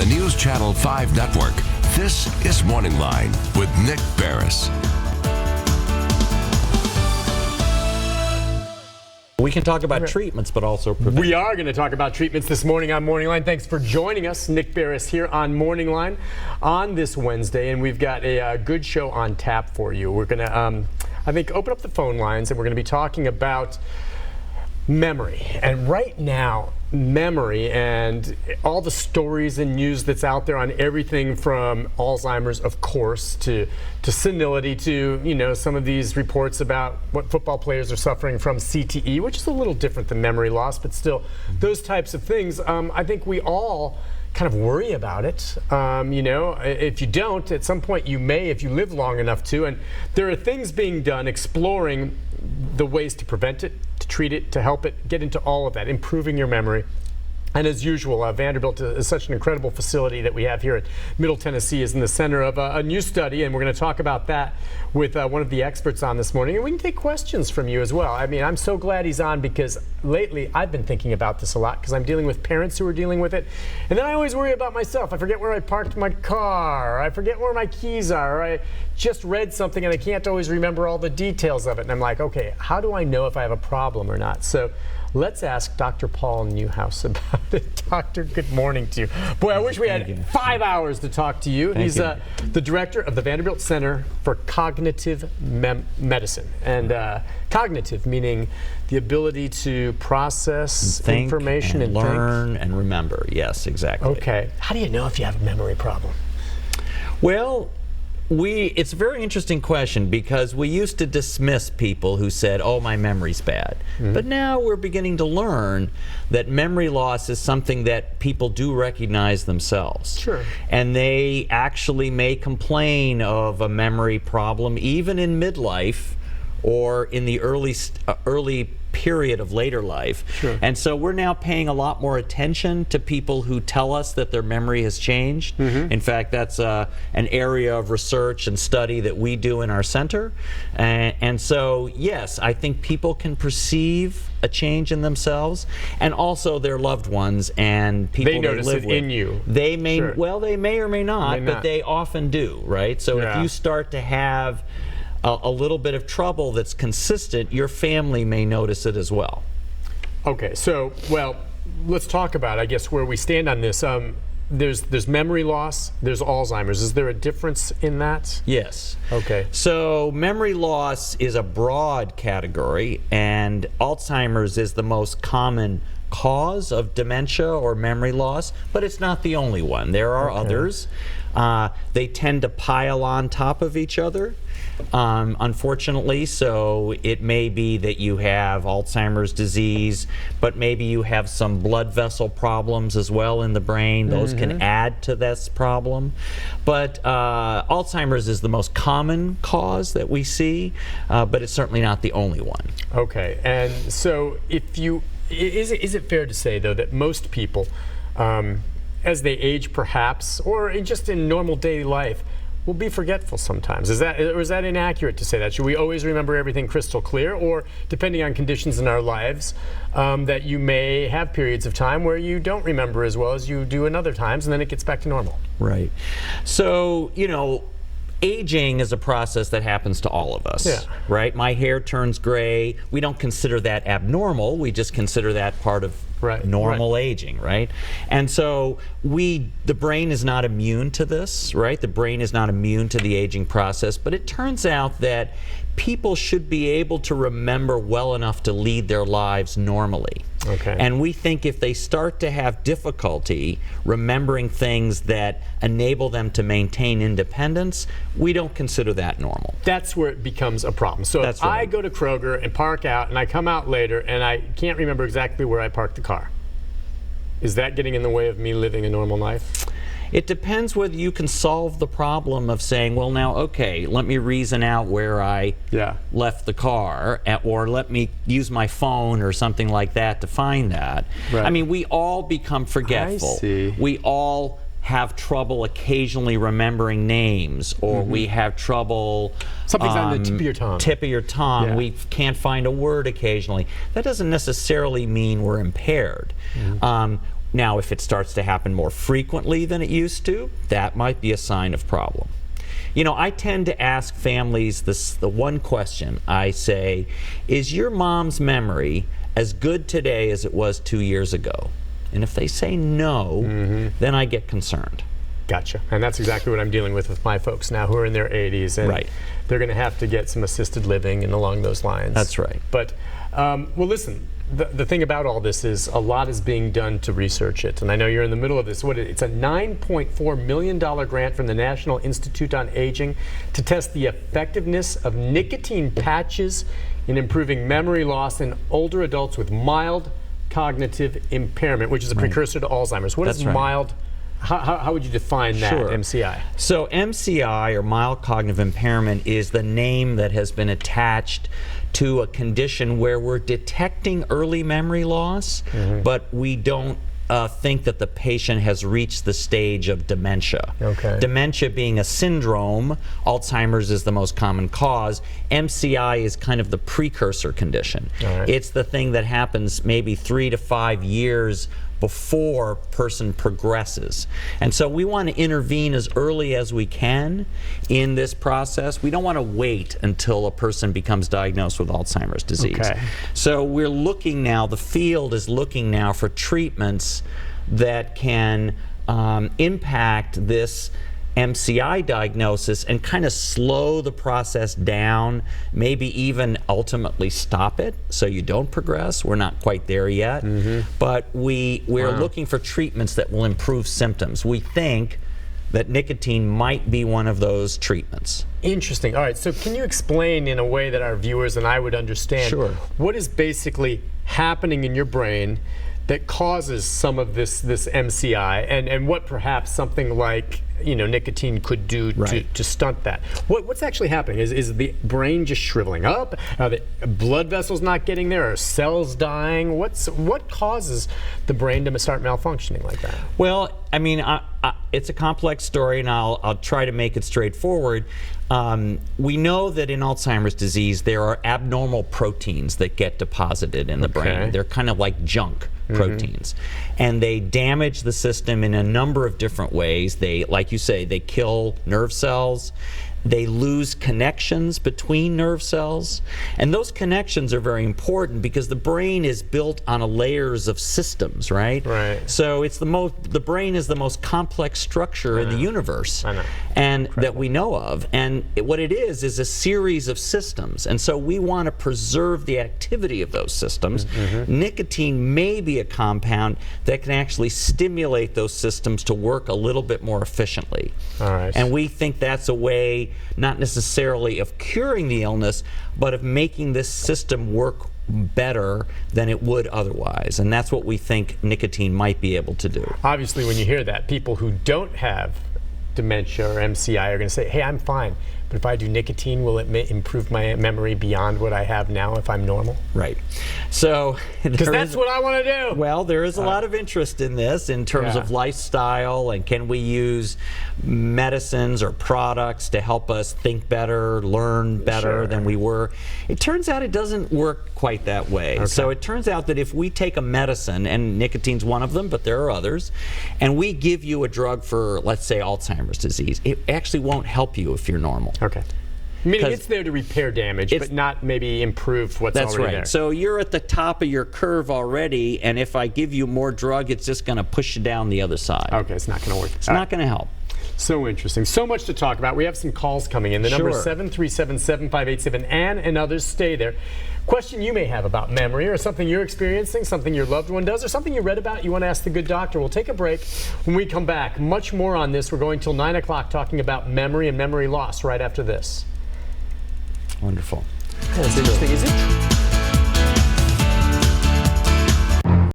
the News Channel 5 network, this is Morning Line with Nick Barris. We can talk about treatments, but also prevention. We are going to talk about treatments this morning on Morning Line. Thanks for joining us. Nick Barris here on Morning Line on this Wednesday, and we've got a good show on tap for you. We're going to, I think, open up the phone lines, and we're going to be talking about memory. And right now, memory and all the stories and news that's out there on everything from Alzheimer's, of course, to senility, to, you know, some of these reports about what football players are suffering from, CTE, which is a little different than memory loss, but still those types of things. I think we all kind of worry about it. You know, if you don't, at some point you may, if you live long enough to. And there are things being done exploring the ways to prevent it, to treat it, to help it, get into all of that, improving your memory. And as usual, Vanderbilt is such an incredible facility that we have here at Middle Tennessee, is in the center of a new study, and we're going to talk about that with one of the experts on this morning. And we can take questions from you as well. I mean, I'm so glad he's on, because lately I've been thinking about this a lot, because I'm dealing with parents who are dealing with it. And then I always worry about myself. I forget where I parked my car, or I forget where my keys are, or I just read something and I can't always remember all the details of it. And I'm like, okay, how do I know if I have a problem or not? So let's ask Dr. Paul Newhouse about it. Doctor, good morning to you. Boy, I wish we had 5 hours to talk to you. He's the director of the Vanderbilt Center for Cognitive Medicine. And cognitive meaning the ability to process think information and learn think. and remember. Yes, exactly. Okay. How do you know if you have a memory problem? Well, it's a very interesting question, because we used to dismiss people who said, oh, my memory's bad. But now we're beginning to learn that memory loss is something that people do recognize themselves. Sure. And they actually may complain of a memory problem even in midlife or in the early period of later life. Sure. And so we're now paying a lot more attention to people who tell us that their memory has changed. In fact, that's an area of research and study that we do in our center. And so, yes, I think people can perceive a change in themselves, and also their loved ones and people they notice live it with. in you. They may, well, they may or may not, but they often do, right? So if you start to have a little bit of trouble that's consistent, your family may notice it as well. Okay, so, well, let's talk about, I guess, where we stand on this. There's memory loss, there's Alzheimer's. Is there a difference in that? Yes. Okay. So memory loss is a broad category, and Alzheimer's is the most common cause of dementia or memory loss, but it's not the only one. There are others. They tend to pile on top of each other, unfortunately. So it may be that you have Alzheimer's disease, but maybe you have some blood vessel problems as well in the brain. Those can add to this problem. But Alzheimer's is the most common cause that we see, but it's certainly not the only one. Okay, and so if you, is it fair to say, though, that most people, as they age perhaps, or just in normal daily life, will be forgetful sometimes? Is that inaccurate to say that? Should we always remember everything crystal clear, or depending on conditions in our lives, that you may have periods of time where you don't remember as well as you do in other times, and then it gets back to normal? Right. So, you know, aging is a process that happens to all of us, right? My hair turns gray. We don't consider that abnormal. We just consider that part of normal aging, right? And so the brain is not immune to this, right? The brain is not immune to the aging process, but it turns out that people should be able to remember well enough to lead their lives normally. Okay. And we think if they start to have difficulty remembering things that enable them to maintain independence, we don't consider that normal. That's where it becomes a problem. So if I go to Kroger and park out, and I come out later and I can't remember exactly where I parked the car, is that getting in the way of me living a normal life? It depends whether you can solve the problem of saying, well, now, okay, let me reason out where I left the car, or let me use my phone or something like that to find that. I mean, we all become forgetful. I see. We all have trouble occasionally remembering names, or we have trouble. Something's on the tip of your tongue. Tip of your tongue. Yeah. We can't find a word occasionally. That doesn't necessarily mean we're impaired. Now, if it starts to happen more frequently than it used to, that might be a sign of problem. You know, I tend to ask families the one question. I say, is your mom's memory as good today as it was 2 years ago? And if they say no, then I get concerned. Gotcha. And that's exactly what I'm dealing with my folks now who are in their 80s. And right. They're going to have to get some assisted living and along those lines. That's right. But, well, listen, the thing about all this is a lot is being done to research it. And I know you're in the middle of this. It's a $9.4 million grant from the National Institute on Aging to test the effectiveness of nicotine patches in improving memory loss in older adults with mild cognitive impairment, which is a precursor to Alzheimer's. What is mild? How would you define that, MCI? So MCI, or mild cognitive impairment, is the name that has been attached to a condition where we're detecting early memory loss, but we don't think that the patient has reached the stage of dementia. Okay. Dementia being a syndrome, Alzheimer's is the most common cause. MCI is kind of the precursor condition. Right. It's the thing that happens maybe 3 to 5 years before a person progresses. And so we want to intervene as early as we can in this process. We don't want to wait until a person becomes diagnosed with Alzheimer's disease. Okay. So we're looking now, the field is looking now for treatments that can impact this MCI diagnosis and kind of slow the process down, maybe even ultimately stop it so you don't progress. We're not quite there yet, but we're looking for treatments that will improve symptoms. We think that nicotine might be one of those treatments. Interesting. All right, so can you explain in a way that our viewers and I would understand what is basically happening in your brain that causes some of this MCI, and what perhaps something like nicotine could do to stunt that? What's actually happening? Is the brain just shriveling up? Are the blood vessels not getting there? Are cells dying? What causes the brain to start malfunctioning like that? Well, I mean, it's a complex story, and I'll try to make it straightforward. We know that in Alzheimer's disease there are abnormal proteins that get deposited in the brain. They're kind of like junk proteins, and they damage the system in a number of different ways. They, like you say, they kill nerve cells. They lose connections between nerve cells, and those connections are very important because the brain is built on layers of systems, right? So it's the brain is the most complex structure in the universe, and that we know of. And what it is a series of systems, and so we want to preserve the activity of those systems. Nicotine may be a compound that can actually stimulate those systems to work a little bit more efficiently. And we think that's a way not necessarily of curing the illness, but of making this system work better than it would otherwise. And that's what we think nicotine might be able to do. Obviously, when you hear that, people who don't have dementia or MCI are going to say, hey, I'm fine. But if I do nicotine, will it improve my memory beyond what I have now if I'm normal? Right. So, because that's what I want to do. Well, there is a lot of interest in this in terms of lifestyle, and can we use medicines or products to help us think better, learn better than we were. It turns out it doesn't work quite that way. So it turns out that if we take a medicine, and nicotine's one of them, but there are others, and we give you a drug for, let's say, Alzheimer's disease, it actually won't help you if you're normal. Meaning it's there to repair damage, but not maybe improve what's already there. That's right. So you're at the top of your curve already, and if I give you more drug, it's just going to push you down the other side. It's not going to work. It's not going to help. So interesting. So much to talk about. We have some calls coming in. The number is 737-7587. Ann and others, stay there. Question you may have about memory, or something you're experiencing, something your loved one does, or something you read about you want to ask the good doctor. We'll take a break. When we come back, much more on this. We're going till 9 o'clock talking about memory and memory loss right after this. Wonderful. That's interesting. Is it